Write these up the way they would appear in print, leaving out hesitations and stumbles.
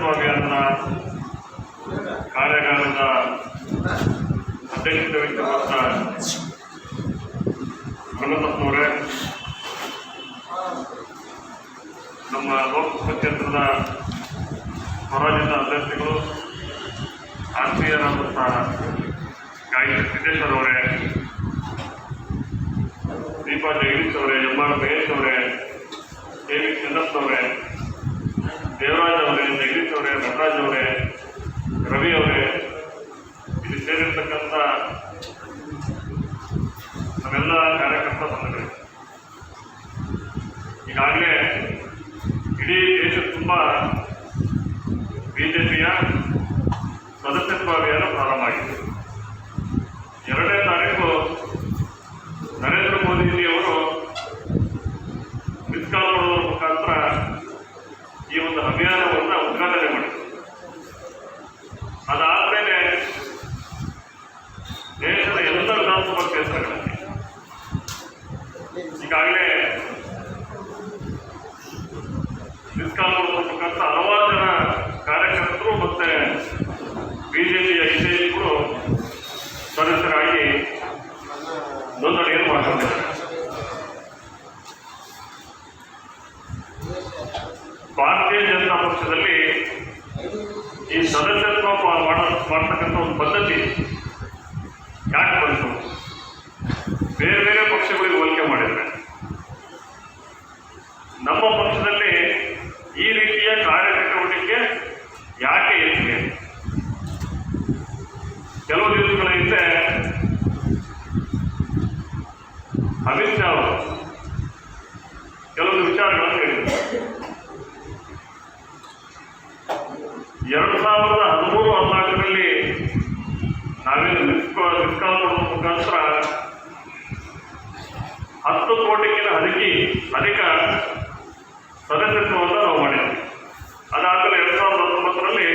ಸದಸ್ಯತ್ವ ಅಭಿಯಾನದ ಕಾರ್ಯಾಗಾರದ ಅಧ್ಯಕ್ಷತೆ ವಹಿಸಿಕೊಂಡ ಗಣಪತ್ನವರೇ, ನಮ್ಮ ಲೋಕಸಭಾ ಕ್ಷೇತ್ರದ ಪರಾಜಿತ ಅಭ್ಯರ್ಥಿಗಳು ಆತ್ಮೀಯರಾದಂತಹ ಗಾಯಕ ಸಿದ್ದೇಶ್ವರ್ ಅವರೇ, ದೀಪಾ ಜಗದೀಶ್ ಅವರೇ, ಎಂ.ಆರ್. ಮಹೇಶ್ ಅವರೇ, ಕೆ.ವಿ. ಚಂದ್ರಪ್ಪನವರೇ, ದೇವರಾಜ್ ಅವರೇ, ಜಗದೀಶ್ ಅವರೇ, ನಟರಾಜ್ ಅವರೇ, ರವಿ ಅವರೇ, ಇಲ್ಲಿ ಸೇರಿರ್ತಕ್ಕಂಥ ನಮ್ಮೆಲ್ಲ ಕಾರ್ಯಕರ್ತ ಬಂಧುಗಳು, ಈಗಾಗಲೇ ಇಡೀ ದೇಶ ತುಂಬ ಬಿಜೆಪಿಯ ಸದಸ್ಯತ್ವ ಅಭಿಯಾನ ಪ್ರಾರಂಭ ಆಗಿದೆ. 2ನೇ ತಾರೀಕು ನರೇಂದ್ರ ಮೋದಿಜಿಯವರು ಮಿಸ್ ಕಾಲ್ ಮಾಡೋದ್ರ ಮುಖಾಂತರ ಈ ಒಂದು ಅಭಿಯಾನವನ್ನು ಉದ್ಘಾಟನೆ ಮಾಡಿದರು. ಅದಾದಮೇಲೆ ದೇಶದ ಎಲ್ಲ ವಿಧಾನಸಭಾ ಕ್ಷೇತ್ರಗಳಲ್ಲಿ ಈಗಾಗಲೇ ಮಿಸ್ ಕಾಲ್ ಮಾಡೋದ್ರ ಮುಖಾಂತರ ಹಲವಾರು ಜನ ಕಾರ್ಯಕರ್ತರು ಮತ್ತೆ ಬಿಜೆಪಿಯ ಹಿತೈಷಿಗಳು ಸದಸ್ಯರಾಗಿ ನೋಂದಣಿಯನ್ನು ಮಾಡಿಕೊಂಡಿದ್ದಾರೆ. ಭಾರತೀಯ ಜನತಾ ಪಕ್ಷದಲ್ಲಿ ಈ ಸದಸ್ಯತ್ವ ಮಾಡ್ತಕ್ಕಂಥ ಒಂದು ಪದ್ಧತಿ ಯಾಕೆ ಬಂತು? ಬೇರೆ ಬೇರೆ ಪಕ್ಷಗಳಿಗೆ ಹೋಲಿಕೆ ಮಾಡಿದರೆ ನಮ್ಮ ಪಕ್ಷದಲ್ಲಿ ಈ ರೀತಿಯ ಕಾರ್ಯಚಟುವಟಿಕೆ ಯಾಕೆ ಹೆಚ್ಚಿಗೆ? ಕೆಲವು ದಿವಸಗಳ ಹಿಂದೆ ಅಮಿತ್ ಶಾ ಅವರು ಕೆಲವೊಂದು ವಿಚಾರಗಳನ್ನು ಹೇಳಿದರು. 2013-14ರಲ್ಲಿ ನಾವೇನು ಮಿಸ್ ಕಾಲ್ ಮಾಡೋದ್ರ ಮುಖಾಂತರ 10 ಕೋಟಿಗಿಂತ ಅಧಿಕ ಸದಸ್ಯತ್ವವನ್ನು ನಾವು ಮಾಡಿದ್ವಿ. ಅದಾದಮೇಲೆ 2019ರಲ್ಲಿ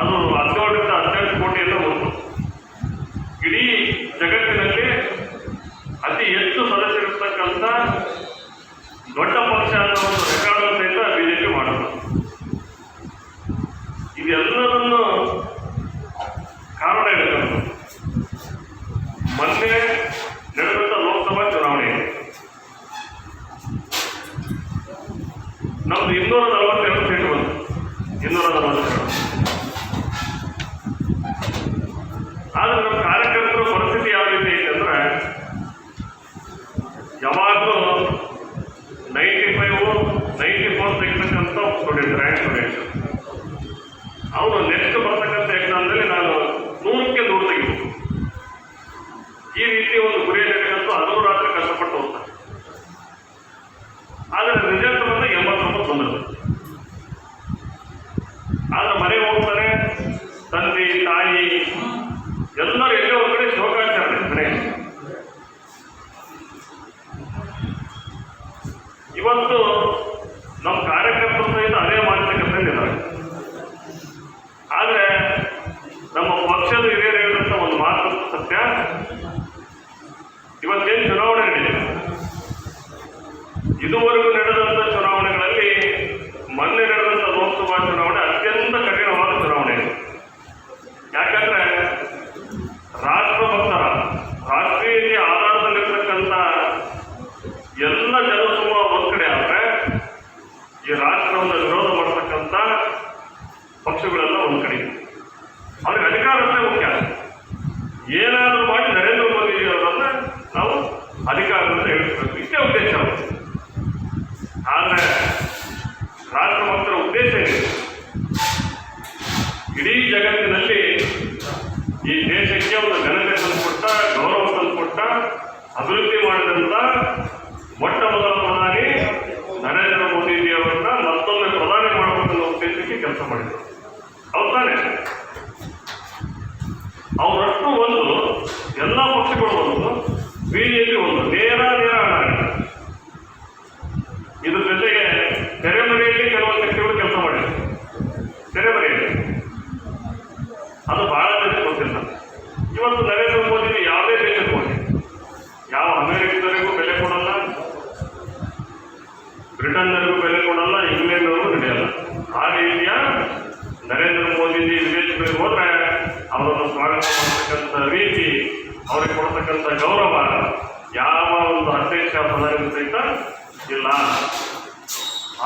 ಅದು 17 ಕೋಟಿಯಿಂದ ಬಂತು. ಇಡೀ ಜಗತ್ತಿನಲ್ಲಿ ಅತಿ ಹೆಚ್ಚು ಸದಸ್ಯರಿರ್ತಕ್ಕಂಥ ದೊಡ್ಡ ಪಕ್ಷ ಅನ್ನೋ ಒಂದು ರೆಕಾರ್ಡ್ ಸಹಿತ ಬಿಜೆಪಿ ಮಾಡೋದು. ಇದೆಲ್ಲದನ್ನು ಕಾರಣ ಇರಬೇಕು. ಮೊನ್ನೆ ನಡೆದಂಥ ಲೋಕಸಭಾ ಚುನಾವಣೆ ನಮ್ದು 242 ಸೀಟು ಬಂತು. 242. ಆದರೆ ನಮ್ಮ ಕಾರ್ಯಕರ್ತರ ಪರಿಸ್ಥಿತಿ ಯಾವ ರೀತಿ ಐತೆ ಅಂದ್ರೆ ಯಾವಾಗಲೂ 95-94 ತೆಗಿತಕ್ಕಂಥ ಸ್ಟೂಡೆಂಟ್ ರ್ಯಾಂಕ್ ಸ್ಟೂಡೆಂಟ್ ಅವನು ನೆಕ್ಸ್ಟ್ ಬರ್ತಕ್ಕಂಥ ಎಕ್ಸಾಮ್ನಲ್ಲಿ ನಾನು 100ಕ್ಕೆ 100 ತೆಗಿಬೇಕು. ಈ ರೀತಿ ಒಂದು ಗುರಿಯಲ್ಲಿರ್ತಕ್ಕಂಥ ಹಲವು ರಾತ್ರಿ ಕಷ್ಟಪಟ್ಟು ಹೋಗ್ತಾರೆ. ಆದರೆ ರಿಸಲ್ಟ್ ಬಂದ 89 ಬಂದಿರುತ್ತೆ. ಆದರೆ ಮನೆಗೆ ಹೋಗ್ತಾರೆ, ತಂದೆ ತಾಯಿ ಎಲ್ಲರೂ ಎಲ್ಲೋ ಒಂದು ಕಡೆ ಶೋಕಾಚಾರ ಮನೆ. ಇವತ್ತು ನಮ್ಮ ಕಾರ್ಯಕರ್ತರ ಸಹಿತ ಅದೇ ಮಾಡತಕ್ಕಂಥದ್ದಿದ್ದಾರೆ. ಆದರೆ ನಮ್ಮ ಪಕ್ಷದ ಹಿರಿಯರು ಹೇಳಿದಂಥ ಒಂದು ಮಾತು ಸತ್ಯ. ಇವತ್ತೇನು ಚುನಾವಣೆ ನಡೆದಿದೆ, ಇದುವರೆಗೂ ನಡೆದಂಥ ಚುನಾವಣೆಗಳಲ್ಲಿ ಮೊನ್ನೆ ನಡೆದಂಥ ಲೋಕಸಭಾ ಚುನಾವಣೆ ಅತ್ಯಂತ ಕಠಿಣವಾದ ಚುನಾವಣೆ ಇದೆ. ಯಾಕಂದ್ರೆ ರಾಷ್ಟ್ರಭಕ್ತರ ರಾಷ್ಟ್ರೀಯ ಆಧಾರದಲ್ಲಿರ್ತಕ್ಕಂಥ ಎಲ್ಲ ಜನಸಮೂಹ ಒಂದ್ ಕಡೆ ಆದರೆ ಈ ರಾಷ್ಟ್ರವನ್ನು ವಿರೋಧ ಮಾಡತಕ್ಕಂಥ ಪಕ್ಷಗಳೆಲ್ಲ ಒಂದ್ ಕಡೆ. ಅವ್ರಿಗೆ ಅಧಿಕಾರವೇ ಮುಖ್ಯ. ಏನಾದರೂ ಮಾಡಿ ನರೇಂದ್ರ ಮೋದಿಜಿಯವರನ್ನ ನಾವು ಅಧಿಕಾರದಿಂದ ಹೇಳ್ಬೇಕು, ಇಷ್ಟೇ ಉದ್ದೇಶ. ಆದರೆ ರಾಷ್ಟ್ರಭಕ್ತರ ಉದ್ದೇಶ ಇದೆ ಇಡೀ ಜಗತ್ತಿನಲ್ಲಿ ಈ ದೇಶಕ್ಕೆ ಒಂದು ಘನತೆ ತಂದುಕೊಟ್ಟ, ಗೌರವ ತಂದುಕೊಟ್ಟ, ಅಭಿವೃದ್ಧಿ ಮಾಡಿದಂಥ ಮೊಟ್ಟ ಮೊದಲ ಪ್ರಧಾನಿ ನರೇಂದ್ರ ಮೋದಿಜಿಯವರನ್ನ ಮತ್ತೊಮ್ಮೆ ಪ್ರಧಾನಿ ಮಾಡಬೇಕನ್ನೋ ಉದ್ದೇಶಕ್ಕೆ ಕೆಲಸ ಮಾಡಿದರು. ಹೌದು ತಾನೆ? ಅವರಷ್ಟು ಒಂದು ಎಲ್ಲ ಪಕ್ಷಗಳು ಒಂದು, ಬಿಜೆಪಿ ಒಂದು, ನೇರ ಹಣ. ಇದ್ರ ಜೊತೆಗೆ ತೆರೆಮರೆಯಲ್ಲಿ ಕೆಲವೊಂದು ಶಕ್ತಿಗಳು ಕೆಲಸ ಮಾಡಿದ್ರು. ತೆರೆಮರೆಯಲ್ಲಿ ಅದು ಬಹಳ ಜನಕ್ಕೆ ಗೊತ್ತಿಲ್ಲ. ಇವತ್ತು ನರೇಂದ್ರ ಮೋದಿ ಯಾವುದೇ ದೇಶಕ್ಕೆ ಹೋಗಿ ಯಾವ ಅಮೆರಿಕದವರಿಗೂ ಬೆಲೆ ಕೊಡಲ್ಲ, ಬ್ರಿಟನ್ನರಿಗೂ ಬೆಲೆ ಕೊಡಲ್ಲ, ಇಂಗ್ಲೆಂಡ್ವರೆಗೂ ನಡೆಯಲ್ಲ. ಆ ರೀತಿಯ ನರೇಂದ್ರ ಮೋದಿಜಿ ವಿದೇಶಗಳಿಗೆ ಹೋದ್ರೆ ಅವರನ್ನು ಸ್ವಾಗತ ಮಾಡತಕ್ಕಂಥ ರೀತಿ, ಅವರಿಗೆ ಕೊಡ್ತಕ್ಕಂಥ ಗೌರವ ಯಾವ ಒಂದು ಅಧ್ಯಕ್ಷ ಪ್ರಧಾನಿ ಸಹಿತ ಇಲ್ಲ.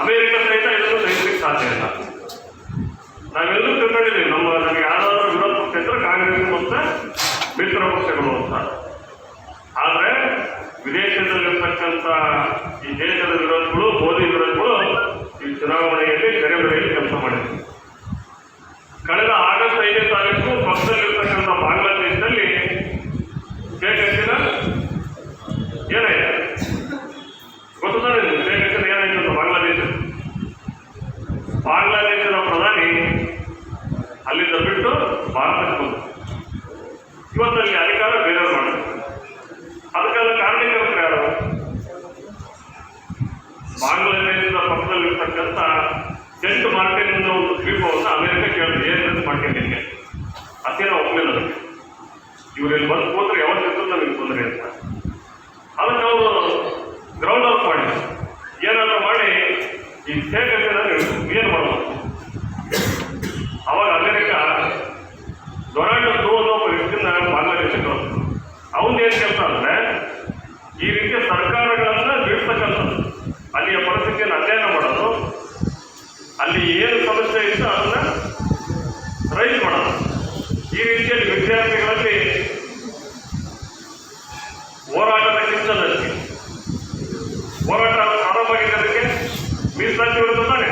ಅಮೆರಿಕ ಸಹಿತ ಇದನ್ನು ಸಹಿಸಲಿಕ್ಕೆ ಸಾಧ್ಯ ಇಲ್ಲ. ನಾವೆಲ್ಲರೂ ತಿಳ್ಕೊಂಡಿದ್ದೀವಿ, ನಮಗೆ ಯಾರಾದರೂ ವಿರೋಧ ಪಕ್ಷ ಇದ್ರೆ ಕಾಂಗ್ರೆಸ್ ಮತ್ತು ಮಿತ್ರ ಪಕ್ಷಗಳು ಅಂತ. ಆದರೆ ವಿದೇಶದಲ್ಲಿರ್ತಕ್ಕಂಥ ಈ ದೇಶದ ವಿರೋಧಿಗಳು, ಮೋದಿ ವಿರೋಧಿಗಳು ಈ ಚುನಾವಣೆಯಲ್ಲಿ ಕರೆಬರೆಯಲ್ಲಿ ಕೆಲಸ ಮಾಡಿದ್ರು. ಕಳೆದ ಆಗಸ್ಟ್ 5ನೇ ತಾರೀಕು ಪಕ್ಷದಲ್ಲಿರ್ತಕ್ಕಂಥ ಬಾಂಗ್ಲಾದೇಶದಲ್ಲಿ ಶೇಖ್ ಹಸೀನಾ ಏನಾಯ್ತು ಗೊತ್ತಾನೆ? ಶೇಖ್ ಹಸೀನಾ ಏನಾಯ್ತು ಅಂತ ಬಾಂಗ್ಲಾದೇಶದ ಪ್ರಧಾನಿ ಅಲ್ಲಿಂದ ಬಿಟ್ಟು ಭಾರತಕ್ಕೆ ಬಂದರು. ಇವತ್ತಲ್ಲಿ ಅಧಿಕಾರ ಬೇರೆಯವರು ಮಾಡಿದ್ರು. ಅದಕ್ಕೆಲ್ಲ ಕಾರಣೀಕರ್ತರು ಯಾರು? ಬಾಂಗ್ಲಾದೇಶದ ಪಕ್ಕದಲ್ಲಿರ್ತಕ್ಕಂಥ ಸೆಂಟ್ ಮಾರ್ಟಿನ್ ಅನ್ನೋ ಒಂದು ದ್ವೀಪವನ್ನು ಅಮೆರಿಕ ಕೇಳಿದ್ರು, ಏನು ಮಾಡ್ಕೊಂಡಿದ್ದೆ ಅದೇನೋ ಒಪ್ಪಲಿಲ್ಲ. ಅದಕ್ಕೆ ಇವರಲ್ಲಿ ಬಂದು ಕೂತ್ರೆ ಯಾವತ್ತಿರ್ತದೆ ನಮಗೆ ತೊಂದರೆ ಅಂತ. ಅದಕ್ಕೆ ಅವರು ಗ್ರೌಂಡ್ ಔಟ್ ಮಾಡಿ ಏನಾದರೂ ಮಾಡಿ ಈ ಶೇಖ್ ಹಸೀನಾ ಏನು ಮಾಡಬಹುದು. ಅವಾಗ ಅಮೆರಿಕ ಡೊನಾಲ್ಡ್ ಟ್ರಂಪ್ ಅನ್ನೋ ಒಬ್ಬ ವ್ಯಕ್ತಿನ ಬಾಂಗ್ಲಾದೇಶಕ್ಕೆ ಕಳಿಸ್ತು. ಅವನೇನು ಕೆಲಸ ಅಂದರೆ ಈ ರೀತಿಯ ಸರ್ಕಾರಗಳನ್ನು ಬೀಳ್ತಕ್ಕಂಥದ್ದು, ಅಲ್ಲಿಯ ಪರಿಸ್ಥಿತಿಯನ್ನು ಅಧ್ಯಯನ ಮಾಡೋದು, ಅಲ್ಲಿ ಏನು ಸಮಸ್ಯೆ ಇತ್ತು ಅದನ್ನು ರೈಸ್ ಮಾಡೋದು. ಈ ರೀತಿಯಲ್ಲಿ ವಿದ್ಯಾರ್ಥಿಗಳಲ್ಲಿ ಹೋರಾಟದ ಕಿಚ್ಚದಲ್ಲಿ ಹೋರಾಟ ಪ್ರಾರಂಭವಾಗಿದ್ದದಕ್ಕೆ ಮೀಸಲಾತಿ ವಿರುದ್ಧ ತಾನೆ.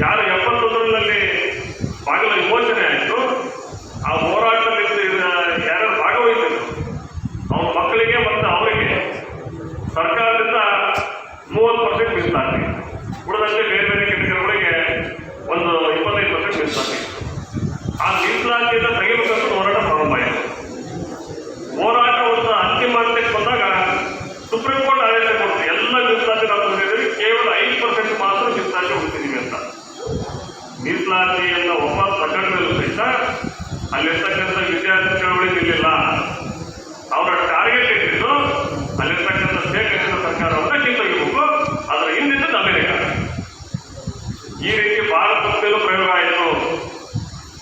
ಯಾರು 71ರಲ್ಲಿ ಬಾಗಿಲ ವಿಮೋಚನೆ ಆಯಿತು, ಆ ಹೋರಾಟದಲ್ಲಿ ಯಾರು ಭಾಗವಹಿಸಿದ್ರು ಅವ್ರ ಮಕ್ಕಳಿಗೆ ಮತ್ತು ಅವರಿಗೆ ಸರ್ಕಾರದಿಂದ 30% ಮೀಸಲಾತಿ, ಉಳಿದಂತೆ ಬೇರೆ ಬೇರೆ ಕೆಟಗರಿಗಳಿಗೆ ಒಂದು 25% ಮೀಸಲಾತಿ. ಆ ಮೀಸಲಾತಿಯಿಂದ ತೆಗಿಬೇಕಂತ ಹೋರಾಟ ಪ್ರಾರಂಭ ಆಯಿತು. ಹೋರಾಟ ಒಂದು ಅಂತಿಮ ಹಂತಕ್ಕೆ ಬಂದಾಗ ಸುಪ್ರೀಂ ಕೋರ್ಟ್ ಆದೇಶ ಕೊಡ್ತೀವಿ, ಎಲ್ಲ ಮೀಸಲಾತಿ ನಾವು ತಂದಿದ್ದೀವಿ, ಕೇವಲ 5% ಮಾತ್ರ ಮೀಸಲಾತಿ ಉಳಿಸಿದ್ದೀವಿ ಅಂತ. ಮೀಸಲಾತಿಯನ್ನು ವಾಪಸ್ ತಗೊಂಡ್ಮೇಲೂ ಸಹಿತ ಅಲ್ಲಿರ್ತಕ್ಕಂಥ ವಿದ್ಯಾರ್ಥಿ ಚಳವಳಿ ನಿಲ್ಲಿಲ್ಲ. ಅವರ ಟಾರ್ಗೆಟ್ ಇಟ್ಟಿದ್ದು ಅಲ್ಲಿರ್ತಕ್ಕಂಥ ಶೇಖ್ ಹಸೀನಾ ಸರ್ಕಾರವನ್ನು ಕಿತ್ತೊಗಿಬೇಕು. ಅದರ ಹಿಂದಿದ್ದದ್ದು ಅಮೆರಿಕ. ಈ ರೀತಿ ಭಾರತದ ಮೇಲೂ ಪ್ರಯೋಗ ಆಯಿತು.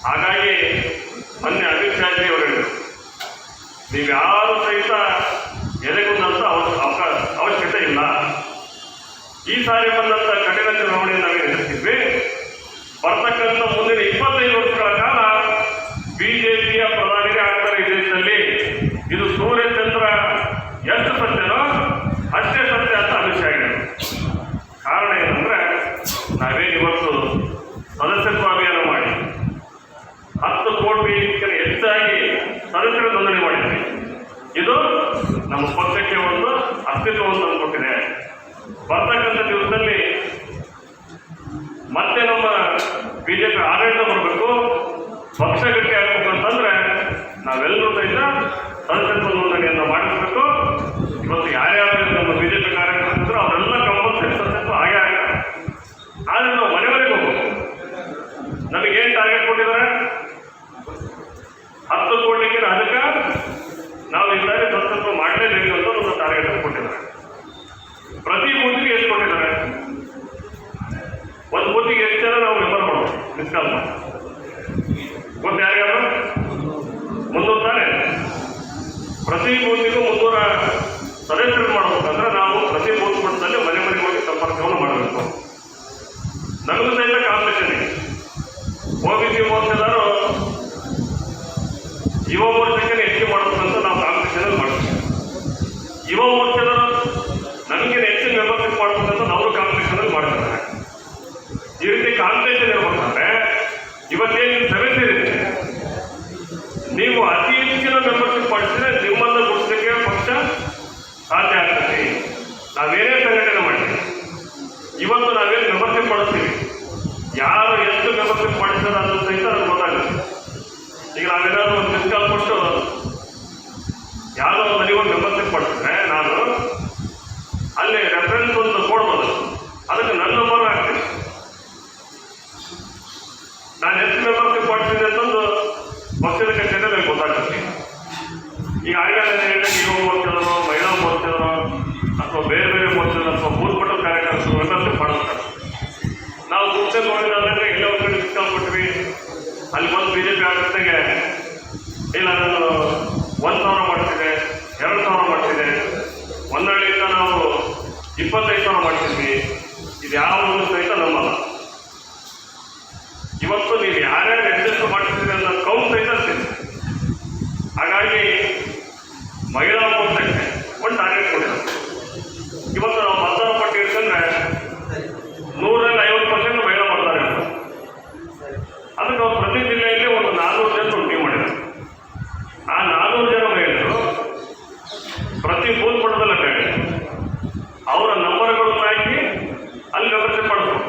ಹಾಗಾಗಿ ಮೊನ್ನೆ ಅಮಿತ್ ಶಾಜಿ ಅವರು ಹೇಳಿದರು, ನೀವ್ಯಾರು ಸಹಿತ ಎದೆಗುಂದಂತ ಅವಶ್ಯಕತೆ ಇಲ್ಲ. ಈ ಸಾರಿ ಬಂದಂಥ ಕಠಿಣ ಚುನಾವಣೆಯನ್ನು ನಾವೇ ಎದುರಿಸಿದ್ವಿ. ಬರ್ತಕ್ಕಂಥ ಮುಂದಿನ 25 ವರ್ಷಗಳ ಕಾಲ ಬಿಜೆಪಿಯ ಪ್ರಧಾನಿಗೆ ಆಗ್ತಾರೆ ಈ ದೇಶದಲ್ಲಿ. ಇದು ಸೂರ್ಯಚಂದ್ರ ಎಷ್ಟು ಸತ್ಯನೋ ಅಷ್ಟೇ ಸತ್ಯ ಅಂತ ಅಮಿತ್ ಶಾ ಹೇಳಿದರು. ಕಾರಣ ಏನಂದ್ರೆ ನಾವೇನು ಇವತ್ತು ಸದಸ್ಯತ್ವ ಅಭಿಯಾನ ಮಾಡಿ 10 ಕೋಟಿಗಿಂತ ಹೆಚ್ಚಾಗಿ ಸದಸ್ಯರ ನೋಂದಣಿ ಮಾಡಿದ್ವಿ. ಇದು ನಮ್ಮ ಪಕ್ಷಕ್ಕೆ ಒಂದು ಅಸ್ತಿತ್ವವನ್ನು ತಂದುಕೊಟ್ಟಿದೆ. ಬರ್ತಕ್ಕಂಥ ದಿವಸದಲ್ಲಿ ಮತ್ತೆ ನಮ್ಮ ಬಿಜೆಪಿ ಆಡಳಿತ ಬರಬೇಕು, ಪಕ್ಷ ಗಟ್ಟಿ ಆಗಬೇಕು ಅಂತಂದ್ರೆ ನಾವೆಲ್ಲರೂ ಸಹಿತ ಸದಸ್ಯತ್ವ ನೋಂದಣಿಯನ್ನು ಮಾಡಿಸ್ಬೇಕು. ಇವತ್ತು ಯಾರ್ಯಾರು ನಮ್ಮ ಬಿಜೆಪಿ ಕಾರ್ಯಕರ್ತರು ಅವರೆಲ್ಲ ಕಂಪಲ್ಸರಿ ಸದಸ್ಯತ್ವ ಆಗೇ ಆಗ್ತಾರೆ. ಆದರೆ ನಾವು ಮನೆಯವರೆಗೆ ಹೋಗ್ಬೇಕು. ನಮಗೇನು ಟಾರ್ಗೆಟ್ ಕೊಟ್ಟಿದ್ದಾರೆ? 10 ಕೋಟಿಗಿಂತ ಅದಕ್ಕೆ ನಾವು ಈ ಸಾರಿ ಸದಸ್ಯತ್ವ ಮಾಡಲೇಬೇಕು ಅಂತ ಒಂದು ಟಾರ್ಗೆಟ್ ಕೊಟ್ಟಿದ್ದಾರೆ. ಪ್ರತಿ ಬೂತಿಗೆ ಎಷ್ಟು ಕೊಟ್ಟಿದ್ದಾರೆ? ಒಂದು ಬೂತಿಗೆ ಎಷ್ಟು ಜನ ನಾವು ಮೆಂಬರ್ ಮಾಡೋದು ಮಿಸ್ಕಾಲ್ ಮಾಡಿ ಗೊತ್ತು ಯಾರಿಗಾದ್ರು? 300 ತಾನೆ. ಪ್ರತಿ ಬೂತಿಗೂ 300 ಸದಸ್ಯರು ಮಾಡಬೇಕಂದ್ರೆ ನಾವು ಪ್ರತಿ ಬೂತ್ ಮಟ್ಟದಲ್ಲಿ ಮನೆ ಮನೆಗೆ ಹೋಗಿ ಸಂಪರ್ಕವನ್ನು ಮಾಡಬೇಕು. ನಮಗೂ ಸಹಿತ ಕಾಂಪಿಟೇಷನ್ ಇದೆ. OBC ಮೋರ್ಚಾದಾರು ಯುವ ಮೋರ್ಚಾಕ್ಕೆ ಹೆಚ್ಚು ಮಾಡಬೇಕಂತ ನಾವು ಕಾಂಪಿಟೇಷನ್ ಮಾಡ್ತೀವಿ. ಯುವ ಮೋರ್ಚಾದಾರು ನಮಗೆ ಹೆಚ್ಚು ಮೆಂಬರ್ಶಿಪ್ ಮಾಡಬೇಕಂತ ನಾವು ಕಾಂಪಿಟೇಷನ್ ಮಾಡ್ತಾರೆ. ಈ ರೀತಿ ಕಾಂಪಿಟೇಷನ್ ಇರಬೇಕಂದ್ರೆ ಇವತ್ತೇನು ಸಭೆ ಸೇರಿದೆ, ನೀವು ಅತಿ ಹೆಚ್ಚಿನ ಮೆಂಬರ್ಶಿಪ್ ಮಾಡಿಸಿದ್ರೆ ನಿಮ್ಮನ್ನು ಗುರುತಿಸಲಿಕ್ಕೆ ಪಕ್ಷ ಸಾಧ್ಯ ಆಗ್ತದೆ. ನಾವೇನೇ ಸಂಘಟನೆ ಮಾಡ್ತೀವಿ, ಇವತ್ತು ನಾವೇನು ಮೆಂಬರ್ಶಿಪ್ ಮಾಡಿಸ್ತೀವಿ, ಯಾರು ಎಷ್ಟು ಮೆಂಬರ್ಶಿಪ್ ಮಾಡಿಸ್ತಾರೆ ಅನ್ನೋದು ಸಹಿತ ನಮ್ಗೆ ಗೊತ್ತಾಗುತ್ತೆ. ಈಗ ನಾವೇನಾದ್ರು ಒಂದು ಮಿಸ್ಕಾಲ್ ಕೊಟ್ಟು ಯಾವುದೋ ಒಂದು ಮನೆಗೆ ಮೆಂಬರ್ಶಿಪ್ ಮಾಡಿಸಿದ್ರೆ ನಾನು ಅಲ್ಲಿ ರೆಫರೆನ್ಸ್ ಒಂದು ಕೊಡ್ಬೋದು, ಅದಕ್ಕೆ ನನ್ನ ನಂಬರ್ ಹಾಕ್ತೀನಿ. ನಾನು ಎಷ್ಟು ಮೆಂಬರ್ಶಿಪ್ ಮಾಡಿಸಿದೆ ಅಂತಂದು ಪಕ್ಷದ ಕಚೇರಿಯಲ್ಲಿ ಗೊತ್ತಾಗ್ತದೆ. ಈಗ ಆಗಲೇ ಯುವ ಮೋರ್ಚಾದವರು, ಮಹಿಳಾ ಮೋರ್ಚಾದವರು ಅಥವಾ ಬೇರೆ ಬೇರೆ ಮೋರ್ಚಾದ ಅಥವಾ ಬೂತ್ ಮಟ್ಟದ ಕಾರ್ಯಕರ್ತರು ಮೆಂಬರ್ಶಿಪ್ ಮಾಡಿಸ್ತಾರೆ. ನಾವು ಗುರುತೆ ನೋಡಿದಾಗ 25,000 ಮಾಡ್ತಿದ್ವಿ. ಇದು ಯಾವುದನ್ನು ಸಹಿತ ನಮ್ಮಲ್ಲ. ಇವತ್ತು ನೀವು ಯಾರ್ಯಾರು ಅಡ್ಜಸ್ಟ್ ಮಾಡ್ತಿದ್ದೀರಿ ಅನ್ನೋ ಕೌಂಟ್ ಸಹಿತ ಅಂತೀವಿ. ಹಾಗಾಗಿ ಮಹಿಳಾ ಮೋರ್ಚಾಕ್ಕೆ ಒಂದು ಟಾರ್ಗೆಟ್ ಕೊಟ್ಟಿದ್ದಾರೆ. ಇವತ್ತು ನಾವು ಮತದಾರ ಪಟ್ಟಿ ಇಟ್ಕೊಂಡ್ರೆ 150% ಮಹಿಳಾ ಮತದಾರ ಇರ್ತಾರೆ. ಅದಕ್ಕೆ ಅವ್ರು ಪ್ರತಿ ಜಿಲ್ಲೆಯಲ್ಲಿ ಒಂದು 400 ಜನ ನುಡಿ ಮಾಡಿದ್ದಾರೆ. ಆ 400 ಜನ ಮಹಿಳೆಯರು ಪ್ರತಿ ಬೂತ್ ಮಟ್ಟದಲ್ಲಿ ಅಡ್ಡಾಡಿ ಅವರ ನಂಬರ್ಗಳನ್ನು ಹಾಕಿ ಅಲ್ಲಿ ವ್ಯವಸ್ಥೆ ಮಾಡಬೇಕು.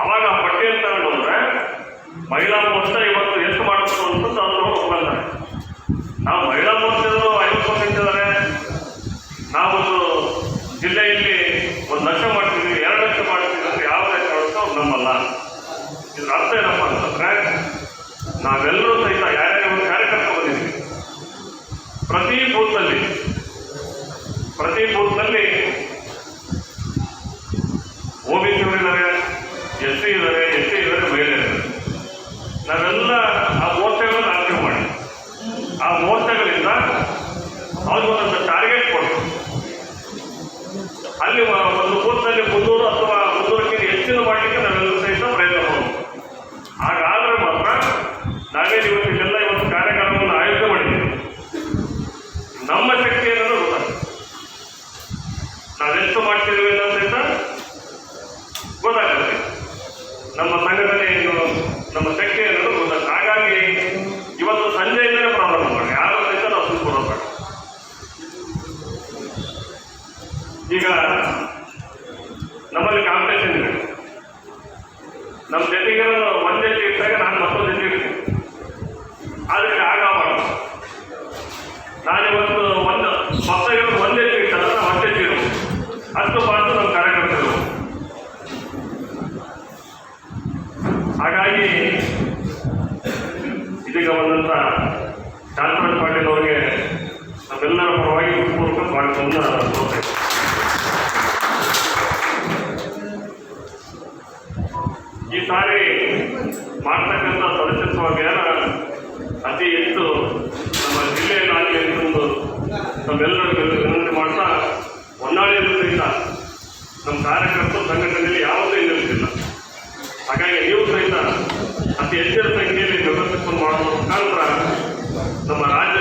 ಅವಾಗ ಆ ಪಟ್ಟಿಯನ್ನು ತಗೊಂಡ್ರೆ ಮಹಿಳಾ ಮೋರ್ಚಾ ಇವತ್ತು ಎಷ್ಟು ಮಾಡಬೇಕು ಅಂತ ಅವರು ಒಪ್ಕೊಂತಾರೆ. ನಾವು ಮಹಿಳಾ ಮೋರ್ಚಾದವರು 50% ಇದ್ದಾರೆ, ನಾವೊಂದು ಜಿಲ್ಲೆಯಲ್ಲಿ 1 ಲಕ್ಷ ಮಾಡ್ತೀವಿ, 2 ಲಕ್ಷ ಮಾಡ್ತೀವಿ ಅಂತ ಯಾವುದೇ ಕಾರಣಕ್ಕೂ ಅವ್ರು ನಮ್ಮಲ್ಲ. ಇದ್ರ ಅರ್ಥ ಏನಪ್ಪ ಅಂತಂದ್ರೆ ನಾವೆಲ್ಲರೂ ಸಹಿತ ಯಾರ್ಯಾರು ಒಂದು ಕಾರ್ಯಕರ್ತ ಬಂದಿದ್ದೀವಿ. ಪ್ರತಿ ಬೂತ್ನಲ್ಲಿ OBC ಇದ್ದಾರೆ, SC ಇದ್ದಾರೆ, ST ಇದ್ದಾರೆ, ಮಹಿಳೆಯರು. ನಾವೆಲ್ಲ ಆ ಮೋರ್ಚಾಗಳನ್ನು ಆಯ್ಕೆ ಮಾಡಿ ಆ ಮೋರ್ಚಾಗಳಿಂದ ಅವ್ರಿಗೊಂದೊಂದು ಟಾರ್ಗೆಟ್ ಕೊಟ್ಟು ಅಲ್ಲಿ ಒಂದು ಬೂತ್ನಲ್ಲಿ 300 ಅಥವಾ 300ಕ್ಕಿಂತ ಹೆಚ್ಚಿನ ಮಾಡಲಿಕ್ಕೆ ನಾವೆಲ್ಲರೂ ಸಹಿತ ಪ್ರಯತ್ನ ಮಾಡಬೇಕು. ಹಾಗಾದ್ರೆ ಮಾತ್ರ ನಾವೇನು ಇವತ್ತಿಗೆಲ್ಲ ಇವತ್ತು ಕಾರ್ಯಕ್ರಮವನ್ನು ಆಯೋಜನೆ ಮಾಡಿದ್ದೀವಿ. ನಮ್ಮ ಶಕ್ತಿ ಏನನ್ನು ಗೊತ್ತಾಗ್ತದೆ, ನಾವೆಷ್ಟು ಮಾಡ್ತಿದ್ದೀವಿ ಅನ್ನೋ ಸಹಿತ ಗೊತ್ತಾಗ್ತದೆ. ನಮ್ಮ ಸಂಘಟನೆ ಏನು, ನಮ್ಮ ಶಕ್ತಿ ಅನ್ನೋದು ಗೊತ್ತಾಗ್ತದೆ. ಹಾಗಾಗಿ ಇವತ್ತು ಸಂಜೆಯಿಂದಲೇ ಪ್ರಾರಂಭ ಮಾಡಿ, ಯಾರು ಸಹಿತ ನಾವು ಸುಳ್ಕೊಡೋದು. ಈಗ ನಮ್ಮಲ್ಲಿ ಕಾಂಪಿಟೇಷನ್ ಇದೆ. ನಮ್ಮ ಜೊತೆಗೆ ಒಂದು ಜೊತೆ ಇಟ್ಟಾಗ ನಾನು ಮತ್ತೊಂದು ಜೊತೆ ಇರ್ತೀನಿ. ಅದಕ್ಕೆ ಆಗಬಾರ್ದು. ನಾನಿವತ್ತು ಒಂದು ಮಕ್ಕಳಿಗೆ ಒಂದೇ ಇಟ್ಟಾಗ ನಾವು ಒಂದೇ ಇರ್ಬೋದು. ಅಷ್ಟು ಮಾತ್ರ ನಮ್ಮ ಕಾರ್ಯಕರ್ತರು. ಹಾಗಾಗಿ ಇದೀಗ ಬಂದಂಥ ಶಾಂತರಾಜ್ ಪಾಟೀಲ್ ಅವರಿಗೆ ನಮ್ಮೆಲ್ಲರ ಪರವಾಗಿ ಪೂರ್ವಕ ಸ್ವಾಗತವನ್ನು ಕೋರ್ತೇವೆ. ಈ ಸಾರಿ ಮಾಡ್ತಕ್ಕಂಥ ಸದಸ್ಯತ್ವ ಅಭಿಯಾನ ಅತಿ ಹೆಚ್ಚು ನಮ್ಮ ಜಿಲ್ಲೆಯಲ್ಲಾಗಲಿ ಅಂತಂದು ನಮ್ಮೆಲ್ಲರಿಗೂ ವಿನಂತಿ ಮಾಡ್ತಾ, ಹೊನ್ನಾಳಿಯಲ್ಲೂ ಸಹಿತ ನಮ್ಮ ಕಾರ್ಯಕರ್ತರು ಸಂಘಟನೆಯಲ್ಲಿ ಯಾವುದೇ ನಿಲ್ಲಿಸಿಲ್ಲ. ಹಾಗಾಗಿ ನೀವು ಸಹಿತ ಅತಿ ಹೆಚ್ಚಿನ ಸಂಖ್ಯೆಯಲ್ಲಿ ವ್ಯವಸ್ಥಿತ ಮಾಡುವ ಮುಖಾಂತರ ನಮ್ಮ ರಾಜ್ಯ